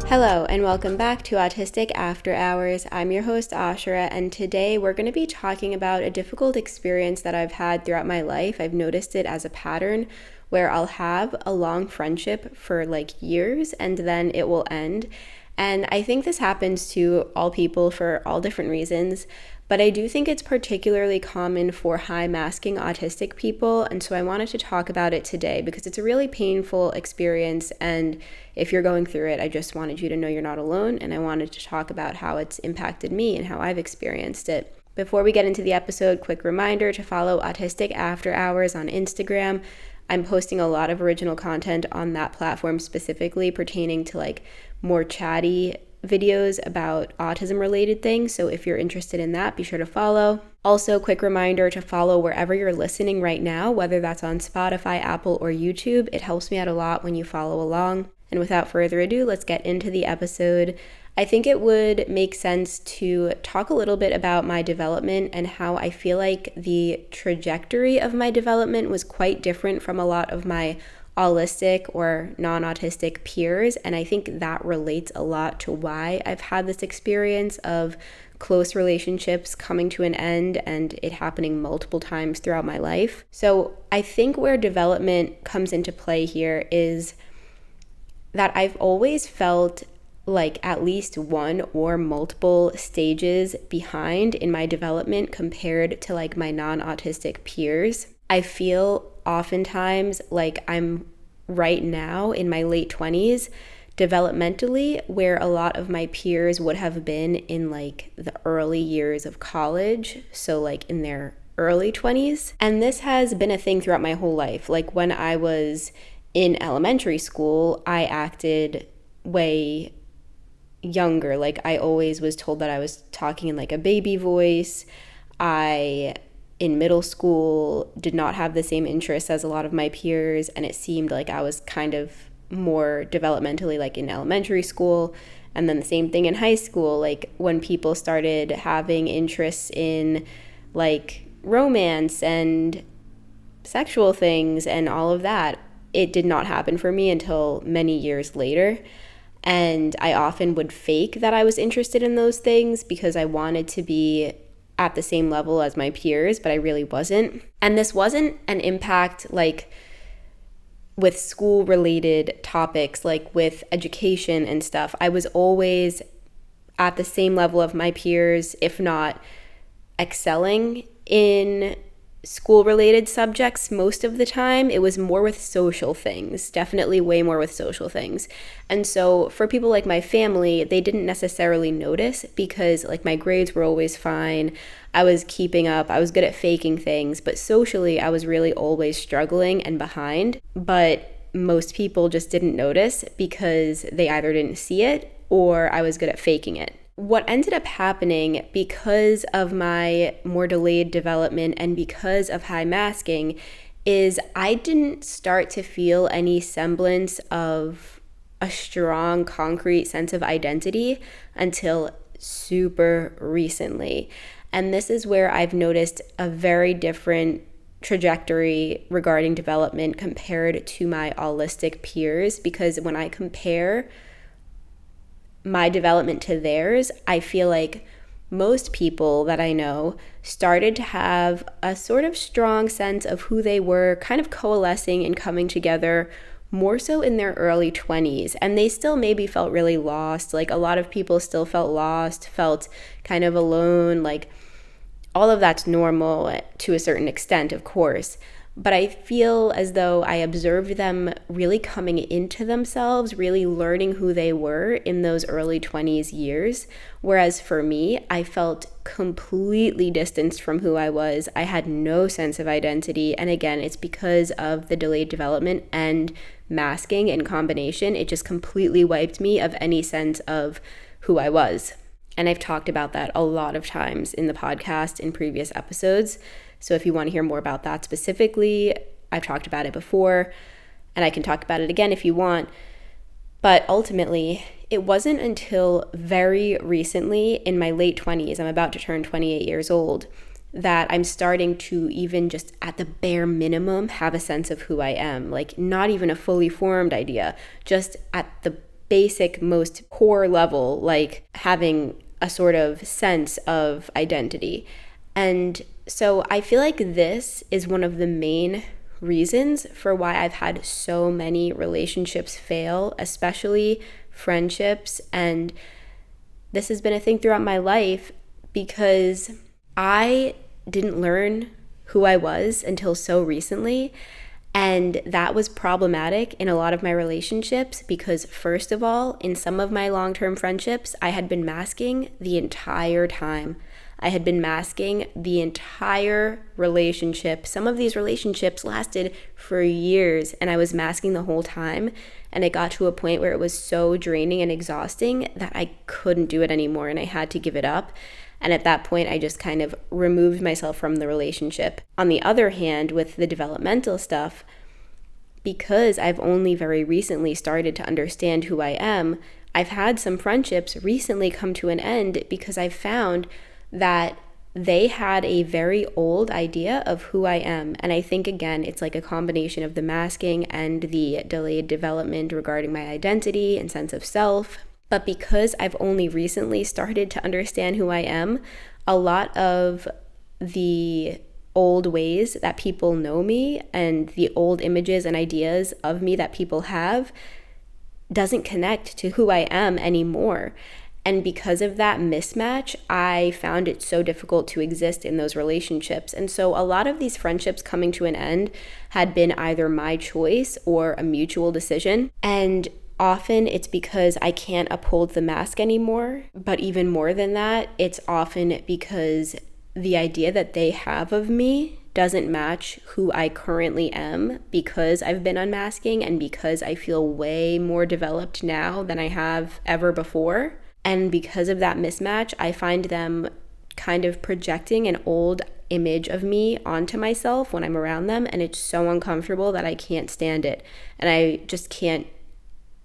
Hello and welcome back to Autistic After Hours. I'm your host Ashra, and today we're going to be talking about a difficult experience that I've had throughout my life. I've noticed it as a pattern where I'll have a long friendship for like years and then it will end. And I think this happens to all people for all different reasons, but I do think it's particularly common for high masking autistic people, and so I wanted to talk about it today because it's a really painful experience, and if you're going through it, I just wanted you to know you're not alone, and I wanted to talk about how it's impacted me and how I've experienced it. Before we get into the episode, quick reminder to follow Autistic After Hours on Instagram. I'm posting a lot of original content on that platform specifically pertaining to like more chatty videos about autism related things. So if you're interested in that, be sure to follow. Also, quick reminder to follow wherever you're listening right now, whether that's on Spotify, Apple, or YouTube. It helps me out a lot when you follow along. And without further ado, let's get into the episode. I think it would make sense to talk a little bit about my development and how I feel like the trajectory of my development was quite different from a lot of my autistic or non-autistic peers, and I think that relates a lot to why I've had this experience of close relationships coming to an end and it happening multiple times throughout my life. So I think where development comes into play here is that I've always felt like at least one or multiple stages behind in my development compared to like my non-autistic peers. I feel oftentimes like I'm right now in my late 20s developmentally where a lot of my peers would have been in like the early years of college, so like in their early 20s. And this has been a thing throughout my whole life. Like when I was in elementary school, I acted way younger. Like I always was told that I was talking in like a baby voice. In middle school did not have the same interests as a lot of my peers, and it seemed like I was kind of more developmentally like in elementary school. And then the same thing in high school, like when people started having interests in like romance and sexual things and all of that, it did not happen for me until many years later. And I often would fake that I was interested in those things because I wanted to be at the same level as my peers, but I really wasn't. And this wasn't an impact like with school related topics, like with education and stuff. I was always at the same level of my peers, if not excelling in school related subjects most of the time. It was more with social things, definitely way more with social things. And so for people like my family, they didn't necessarily notice because like my grades were always fine. I was keeping up, I was good at faking things, but socially I was really always struggling and behind. But most people just didn't notice because they either didn't see it or I was good at faking it. What ended up happening because of my more delayed development and because of high masking is I didn't start to feel any semblance of a strong, concrete sense of identity until super recently. And this is where I've noticed a very different trajectory regarding development compared to my autistic peers, because when I compare my development to theirs, I feel like most people that I know started to have a sort of strong sense of who they were, kind of coalescing and coming together more so in their early 20s. And they still maybe felt really lost. Like a lot of people still felt lost, felt kind of alone. Like all of that's normal to a certain extent, of course. But I feel as though I observed them really coming into themselves, really learning who they were in those early 20s years. Whereas for me, I felt completely distanced from who I was. I had no sense of identity. And again, it's because of the delayed development and masking in combination. It just completely wiped me of any sense of who I was. And I've talked about that a lot of times in the podcast in previous episodes. So if you want to hear more about that specifically, I've talked about it before, and I can talk about it again if you want. But ultimately, it wasn't until very recently in my late 20s, I'm about to turn 28 years old, that I'm starting to even just at the bare minimum have a sense of who I am. Like not even a fully formed idea, just at the basic, most core level, like having a sort of sense of identity. And so I feel like this is one of the main reasons for why I've had so many relationships fail, especially friendships. And this has been a thing throughout my life because I didn't learn who I was until so recently. And that was problematic in a lot of my relationships because, first of all, in some of my long-term friendships, I had been masking the entire time. I had been masking the entire relationship. Some of these relationships lasted for years, and I was masking the whole time. And it got to a point where it was so draining and exhausting that I couldn't do it anymore, and I had to give it up. And at that point, I just kind of removed myself from the relationship. On the other hand, with the developmental stuff, because I've only very recently started to understand who I am, I've had some friendships recently come to an end because I've found that they had a very old idea of who I am. And I think, again, it's like a combination of the masking and the delayed development regarding my identity and sense of self. But because I've only recently started to understand who I am, a lot of the old ways that people know me and the old images and ideas of me that people have doesn't connect to who I am anymore. And because of that mismatch, I found it so difficult to exist in those relationships. And so a lot of these friendships coming to an end had been either my choice or a mutual decision. And often it's because I can't uphold the mask anymore. But even more than that, it's often because the idea that they have of me doesn't match who I currently am because I've been unmasking and because I feel way more developed now than I have ever before. And because of that mismatch, I find them kind of projecting an old image of me onto myself when I'm around them. And it's so uncomfortable that I can't stand it. And I just can't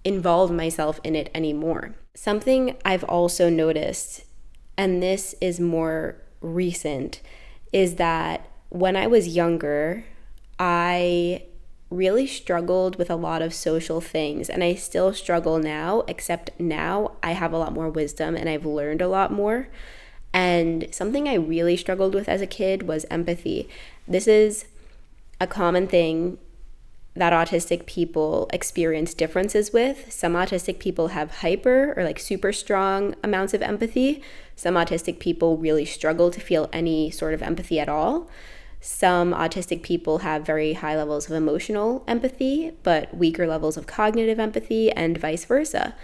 involve myself in it anymore. Something I've also noticed, and this is more recent, is that when I was younger, I really struggled with a lot of social things, and I still struggle now, except now I have a lot more wisdom and I've learned a lot more. And something I really struggled with as a kid was empathy. This is a common thing that autistic people experience differences with. Some autistic people have hyper or like super strong amounts of empathy. Some autistic people really struggle to feel any sort of empathy at all. Some autistic people have very high levels of emotional empathy, but weaker levels of cognitive empathy, and vice versa.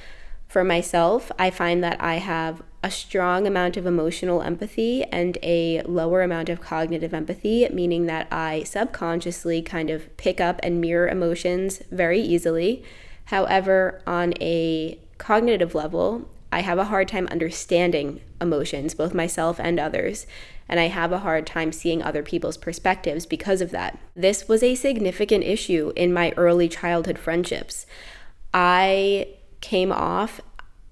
For myself, I find that I have a strong amount of emotional empathy and a lower amount of cognitive empathy, meaning that I subconsciously kind of pick up and mirror emotions very easily. However, on a cognitive level, I have a hard time understanding emotions, both myself and others, and I have a hard time seeing other people's perspectives because of that. This was a significant issue in my early childhood friendships. I came off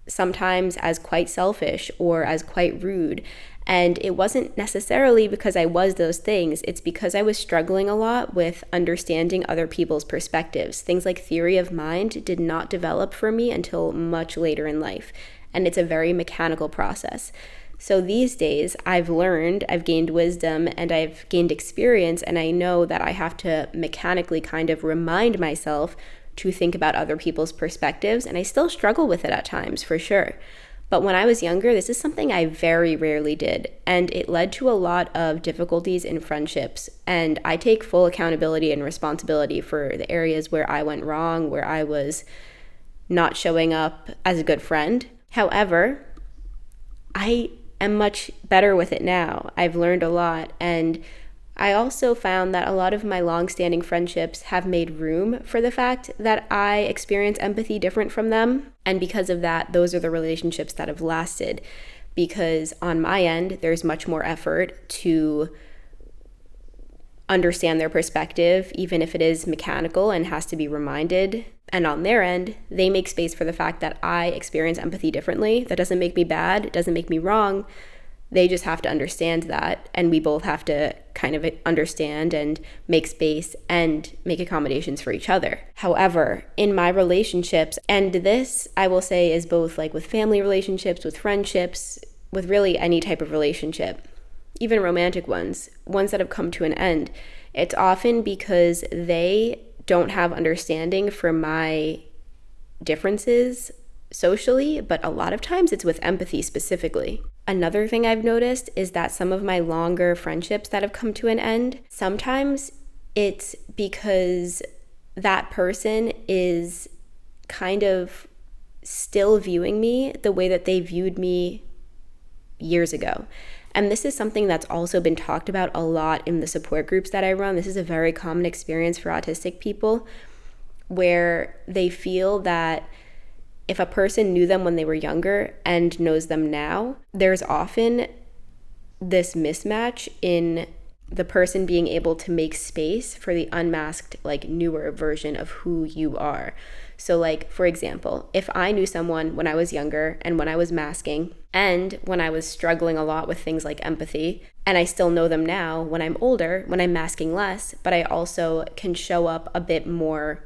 sometimes as quite selfish or as quite rude. And it wasn't necessarily because I was those things. It's because I was struggling a lot with understanding other people's perspectives. Things like theory of mind did not develop for me until much later in life. And it's a very mechanical process. So these days, I've learned, I've gained wisdom, and I've gained experience, and I know that I have to mechanically kind of remind myself to think about other people's perspectives, and I still struggle with it at times, for sure. But when I was younger, this is something I very rarely did, and it led to a lot of difficulties in friendships, and I take full accountability and responsibility for the areas where I went wrong, where I was not showing up as a good friend. However, I am much better with it now. I've learned a lot, and I also found that a lot of my long-standing friendships have made room for the fact that I experience empathy different from them. And because of that, those are the relationships that have lasted. Because on my end, there's much more effort to understand their perspective, even if it is mechanical and has to be reminded. And on their end, they make space for the fact that I experience empathy differently. That doesn't make me bad. It doesn't make me wrong. They just have to understand that, and we both have to kind of understand and make space and make accommodations for each other. However, in my relationships, and this I will say is both like with family relationships, with friendships, with really any type of relationship, even romantic ones that have come to an end, it's often because they don't have understanding for my differences socially, but a lot of times it's with empathy specifically. Another thing I've noticed is that some of my longer friendships that have come to an end, sometimes it's because that person is kind of still viewing me the way that they viewed me years ago. And this is something that's also been talked about a lot in the support groups that I run. This is a very common experience for autistic people, where they feel that if a person knew them when they were younger and knows them now, there's often this mismatch in the person being able to make space for the unmasked, like, newer version of who you are. So, like, for example, if I knew someone when I was younger and when I was masking and when I was struggling a lot with things like empathy, and I still know them now when I'm older, when I'm masking less, but I also can show up a bit more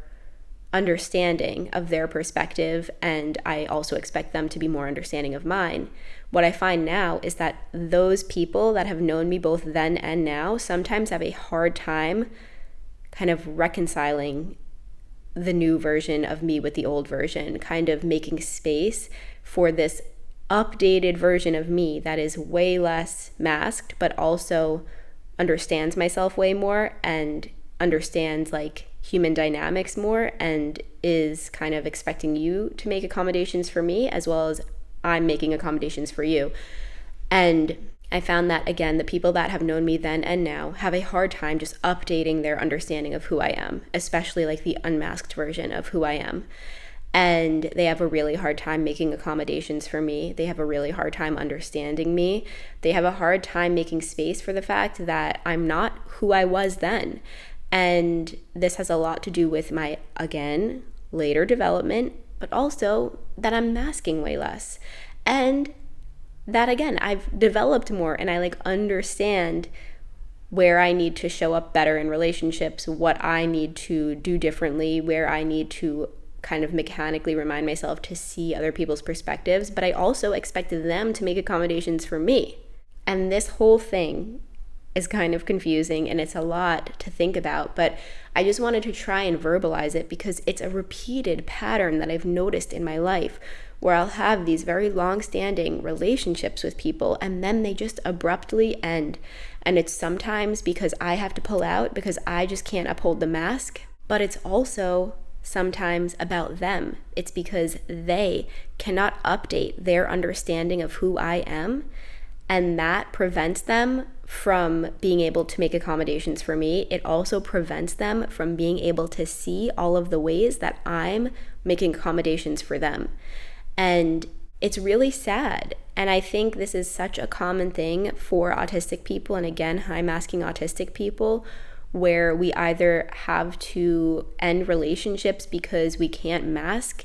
understanding of their perspective, and I also expect them to be more understanding of mine. What I find now is that those people that have known me both then and now sometimes have a hard time kind of reconciling the new version of me with the old version, kind of making space for this updated version of me that is way less masked, but also understands myself way more and understands like human dynamics more, and is kind of expecting you to make accommodations for me as well as I'm making accommodations for you. And I found that, again, the people that have known me then and now have a hard time just updating their understanding of who I am, especially like the unmasked version of who I am. And they have a really hard time making accommodations for me. They have a really hard time understanding me. They have a hard time making space for the fact that I'm not who I was then. And this has a lot to do with my, again, later development, but also that I'm masking way less. And that, again, I've developed more and I like understand where I need to show up better in relationships, what I need to do differently, where I need to kind of mechanically remind myself to see other people's perspectives, but I also expected them to make accommodations for me. And this whole thing is kind of confusing and it's a lot to think about, but I just wanted to try and verbalize it because it's a repeated pattern that I've noticed in my life, where I'll have these very long-standing relationships with people and then they just abruptly end. And it's sometimes because I have to pull out because I just can't uphold the mask, but it's also sometimes about them. It's because they cannot update their understanding of who I am, and that prevents them from being able to make accommodations for me. It also prevents them from being able to see all of the ways that I'm making accommodations for them. And it's really sad. And I think this is such a common thing for autistic people, and again, high masking autistic people, where we either have to end relationships because we can't mask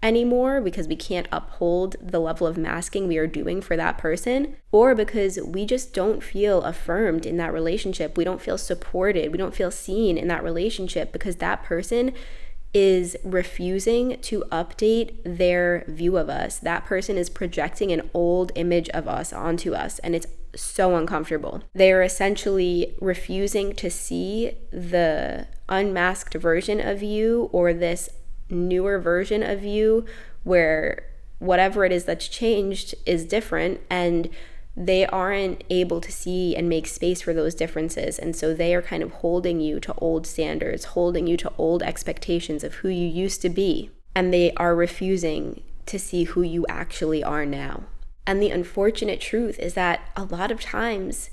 anymore, because we can't uphold the level of masking we are doing for that person, or because we just don't feel affirmed in that relationship. We don't feel supported. We don't feel seen in that relationship because that person is refusing to update their view of us. That person is projecting an old image of us onto us, and it's so uncomfortable. They are essentially refusing to see the unmasked version of you, or this newer version of you where whatever it is that's changed is different, and they aren't able to see and make space for those differences. And so they are kind of holding you to old standards, holding you to old expectations of who you used to be, and they are refusing to see who you actually are now. And the unfortunate truth is that a lot of times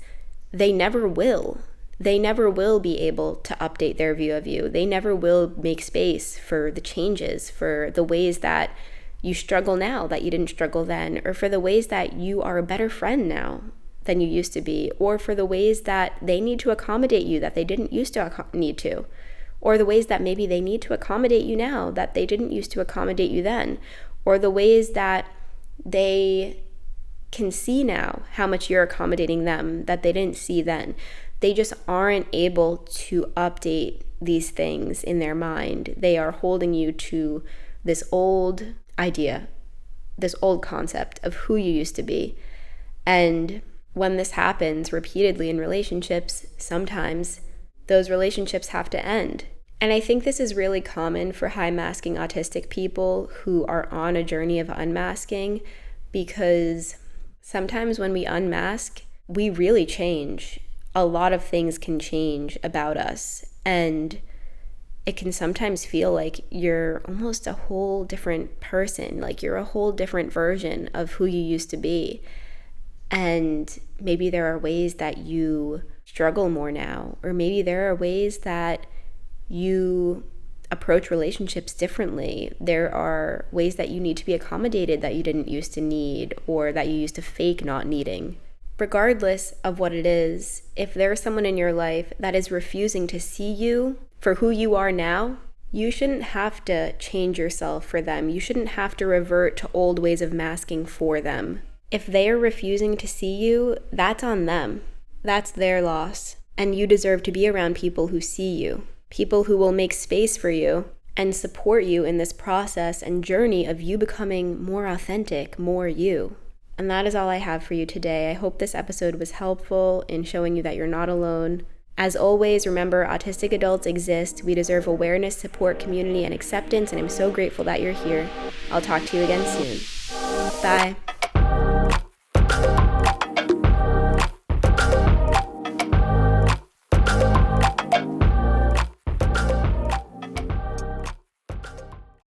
they never will. They never will be able to update their view of you. They never will make space for the changes, for the ways that you struggle now that you didn't struggle then, or for the ways that you are a better friend now than you used to be, or for the ways that they need to accommodate you that they didn't used to need to, or the ways that maybe they need to accommodate you now that they didn't used to accommodate you then, or the ways that they can see now how much you're accommodating them that they didn't see then. They just aren't able to update these things in their mind. They are holding you to this old idea, this old concept of who you used to be. And when this happens repeatedly in relationships, sometimes those relationships have to end. And I think this is really common for high masking autistic people who are on a journey of unmasking, because sometimes when we unmask, we really change. A lot of things can change about us, and it can sometimes feel like you're almost a whole different person, like you're a whole different version of who you used to be. And maybe there are ways that you struggle more now, or maybe there are ways that you approach relationships differently. There are ways that you need to be accommodated that you didn't used to need, or that you used to fake not needing. Regardless of what it is, if there's someone in your life that is refusing to see you for who you are now, you shouldn't have to change yourself for them. You shouldn't have to revert to old ways of masking for them. If they are refusing to see you, that's on them. That's their loss. And you deserve to be around people who see you, people who will make space for you and support you in this process and journey of you becoming more authentic, more you. And that is all I have for you today. I hope this episode was helpful in showing you that you're not alone. As always, remember, autistic adults exist. We deserve awareness, support, community, and acceptance, and I'm so grateful that you're here. I'll talk to you again soon. Bye.